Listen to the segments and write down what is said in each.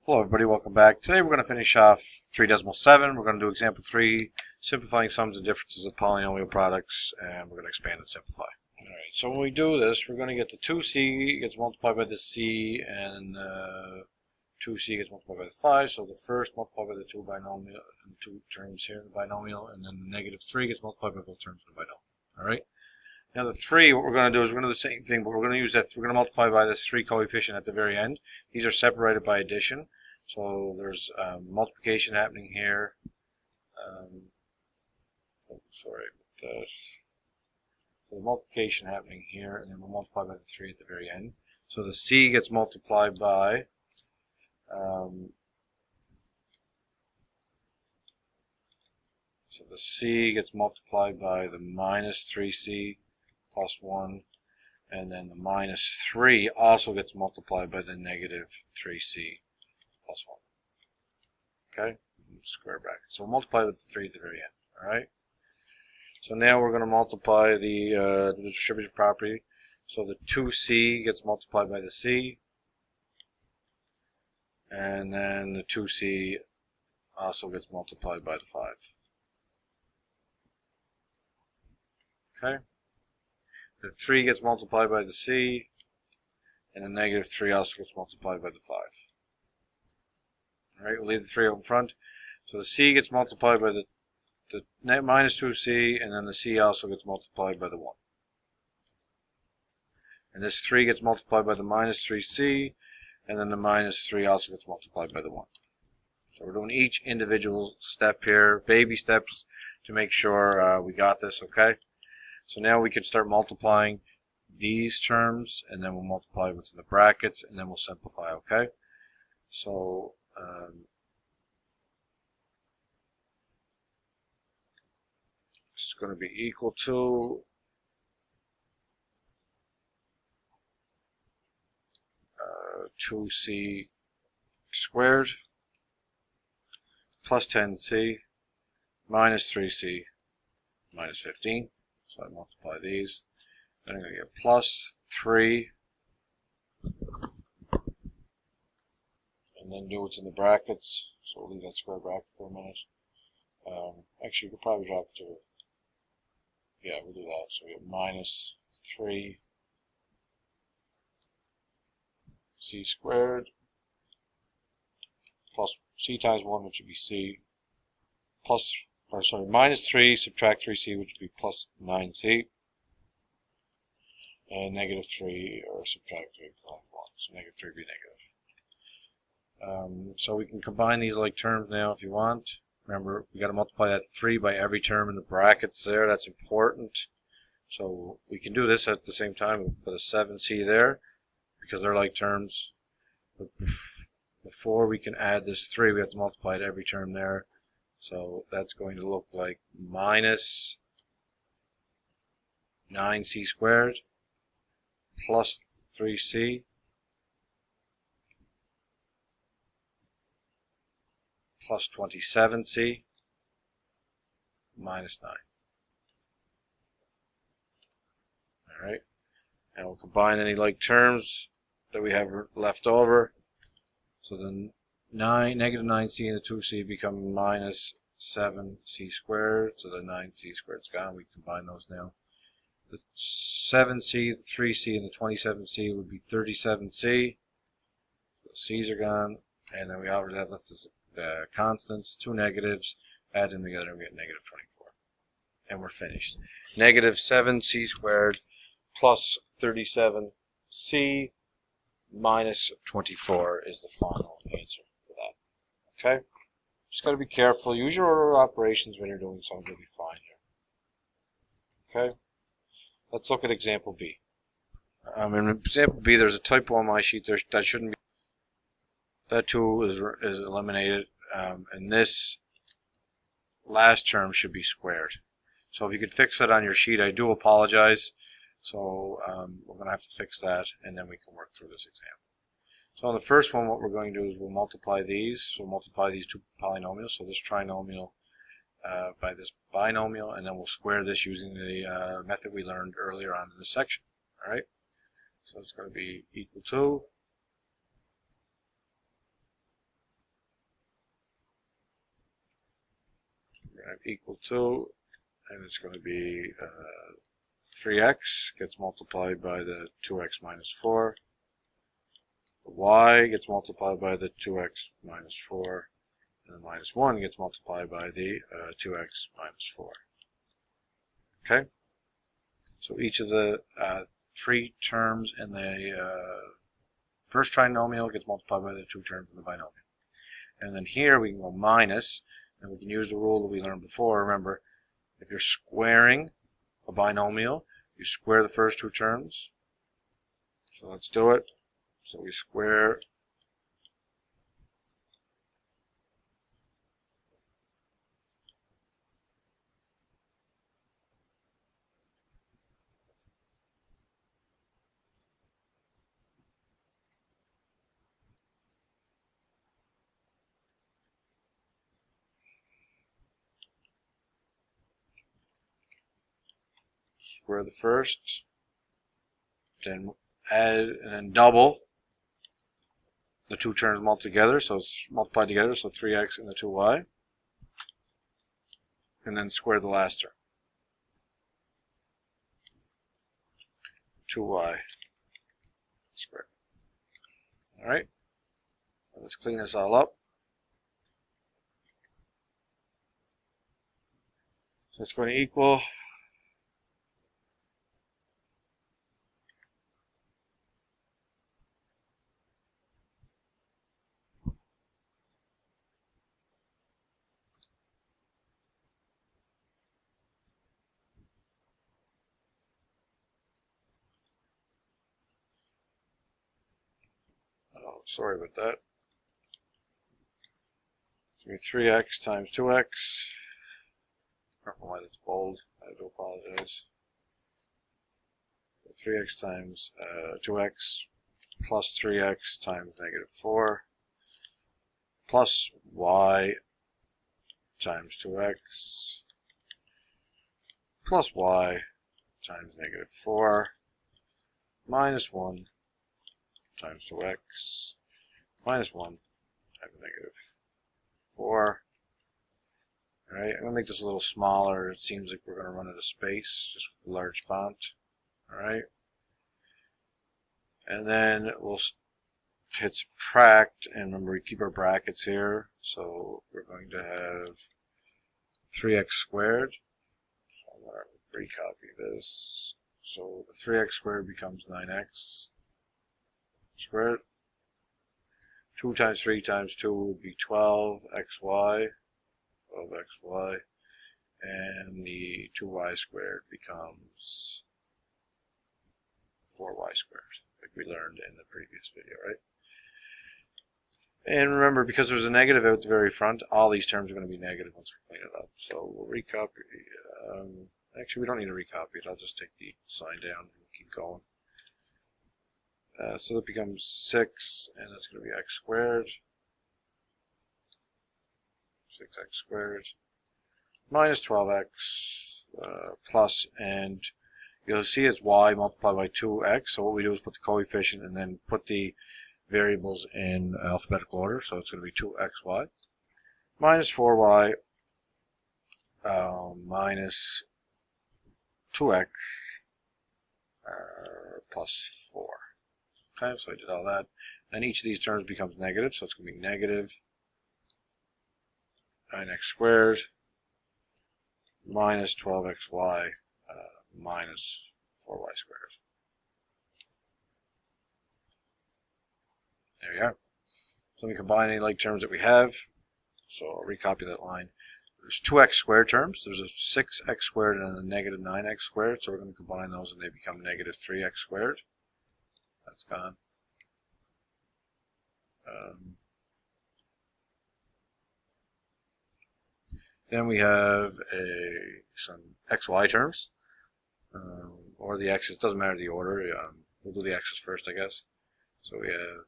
Hello everybody, welcome back. Today we're going to finish off 3.7. We're going to do example 3, simplifying sums and differences of polynomial products, and we're going to expand and simplify. Alright, so when we do this, we're going to get the 2c gets multiplied by the c, and 2c gets multiplied by the 5, so the first multiplied by the 2 binomial, and 2 terms here in the binomial, and then the negative 3 gets multiplied by both terms in the binomial. Alright? Now the 3, what we're going to do is we're going to do the same thing, but we're going to use that, we're going to multiply by this 3 coefficient at the very end. These are separated by addition. So there's multiplication happening here. So the multiplication happening here, and then we'll multiply by the 3 at the very end. So the c gets multiplied by the minus 3c plus 1, and then the minus 3 also gets multiplied by the negative 3c plus 1. Okay? Square bracket. So we'll multiply with the 3 at the very end. Alright? So now we're going to multiply the distributive property. So the 2c gets multiplied by the c, and then the 2c also gets multiplied by the 5. Okay? The 3 gets multiplied by the c, and the negative 3 also gets multiplied by the 5. Alright, we'll leave the 3 up in front. So the c gets multiplied by the minus 2c, and then the c also gets multiplied by the 1. And this 3 gets multiplied by the minus 3c, and then the minus 3 also gets multiplied by the 1. So we're doing each individual step here, baby steps, to make sure we got this, okay? So now we can start multiplying these terms, and then we'll multiply what's in the brackets, and then we'll simplify, okay? So it's going to be equal to uh, 2c squared plus 10c minus 3c minus 15. So I multiply these. Then I'm going to get plus 3, and then do what's in the brackets. So we'll leave that square bracket for a minute. Actually, we could probably drop it to, yeah, we'll do that. So we have minus 3 c squared plus c times 1, which would be c, plus, or sorry, minus 3 subtract 3c, which would be plus 9c, and negative 3, or subtract 3 plus 1, so negative 3 would be negative. So we can combine these like terms now if you want. Remember, we got to multiply that 3 by every term in the brackets there. That's important. So we can do this at the same time. We'll put a 7c there because they're like terms. But before we can add this 3, we have to multiply it every term there. So that's going to look like minus 9c squared plus 3c plus 27c minus 9. Alright, and we'll combine any like terms that we have left over. So then negative 9c and the 2c become minus 7c squared. So the 9c squared is gone. We combine those now. The 7c, the 3c, and the 27c would be 37c. So the c's are gone. And then we already have left this constants, 2 negatives, add them together and we get negative 24. And we're finished. Negative 7c squared plus 37c minus 24 is the final answer for that. Okay? Just got to be careful. Use your order of operations when you're doing something. You'll be fine here. Okay? Let's look at example B. In example B, there's a typo on my sheet. That shouldn't be. That too is eliminated, and this last term should be squared. So if you could fix that on your sheet, I do apologize. So we're going to have to fix that, and then we can work through this example. So on the first one, what we're going to do is we'll multiply these. So we'll multiply these two polynomials. So this trinomial by this binomial, and then we'll square this using the method we learned earlier on in this section. All right. So it's going to be equal to We're going to have equal to, and it's going to be 3x gets multiplied by the 2x minus 4. The y gets multiplied by the 2x minus 4. And the minus 1 gets multiplied by the 2x minus 4. Okay? So each of the 3 terms in the first trinomial gets multiplied by the 2 terms in the binomial. And then here we can go minus, and we can use the rule that we learned before. Remember, if you're squaring a binomial, you square the first 2 terms. So let's do it. So we square the first, then add and then double the 2 terms multiplied together, so it's multiplied together, so 3x and the 2y, and then square the last term, 2y squared. Alright, let's clean this all up. So it's going to equal sorry about that. It's going to be 3x times 2x. I don't know why that's bold. I do apologize. 3x times 2x plus 3x times negative 4 plus y times 2x plus y times negative 4 minus 1 times 2x minus 1 times negative 4. Alright, I'm going to make this a little smaller. It seems like we're going to run out of space, just with a large font. Alright. And then we'll hit subtract, and remember we keep our brackets here. So we're going to have 3x squared. So I'm going to recopy this. So the 3x squared becomes 9x squared. 2 times 3 times 2 would be 12xy. 12xy, and the 2y squared becomes 4y squared, like we learned in the previous video, right? And remember, because there's a negative out the very front, all these terms are going to be negative once we clean it up. So we'll recopy. Actually, we don't need to recopy it. I'll just take the sign down and keep going. So that becomes 6, and that's going to be x squared. 6x squared minus 12x plus, and you'll see it's y multiplied by 2x. So what we do is put the coefficient and then put the variables in alphabetical order. So it's going to be 2xy minus 4y minus 2x plus 4. Okay, so I did all that. And each of these terms becomes negative, so it's going to be negative 9x squared minus 12xy minus 4y squared. There we are. So we combine any like terms that we have. So I'll recopy that line. There's 2x squared terms. There's a 6x squared and a negative 9x squared. So we're going to combine those and they become negative 3x squared. That's gone. Then we have some xy terms, or the x's. Doesn't matter the order. We'll do the x's first, I guess. So we have.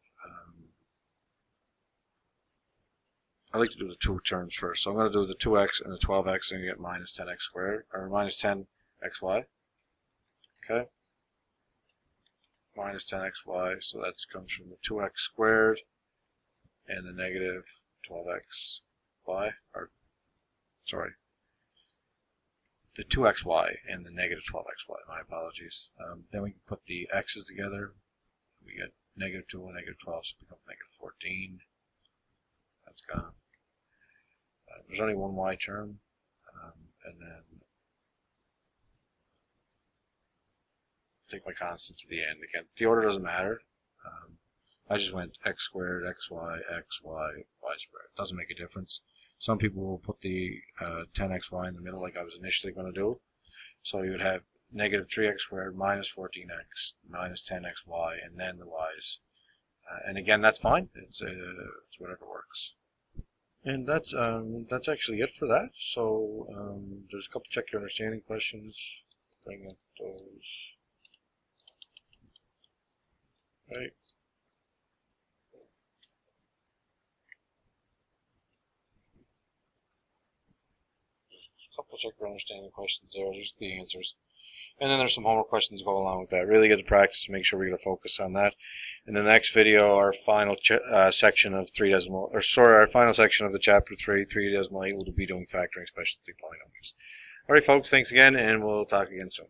I like to do the 2 terms first. So I'm going to do the 2x and the 12x, and you get minus 10x squared, or minus 10xy. Okay. Minus 10xy. So that comes from the 2x squared and the negative 12xy. Or sorry, the 2xy and the negative 12xy. My apologies. Then we can put the x's together. We get negative 2 and negative 12, so it becomes negative 14. That's gone. There's only one y term, and then take my constant to the end. Again, the order doesn't matter. I just went x squared, xy, xy, y squared. It doesn't make a difference. Some people will put the 10xy in the middle like I was initially going to do. So you would have negative 3x squared minus 14x minus 10xy and then the y's. And again, that's fine. It's whatever works. And that's actually it for that. So there's a couple check your understanding questions. Bring up those. Right. A couple check your understanding questions there. There's the answers. And then there's some homework questions to go along with that. Really get to practice. Make sure we get a focus on that. In the next video, our final section of our final section of the chapter 3 decimal 8, will be doing factoring specialty polynomials. All right, folks. Thanks again, and we'll talk again soon.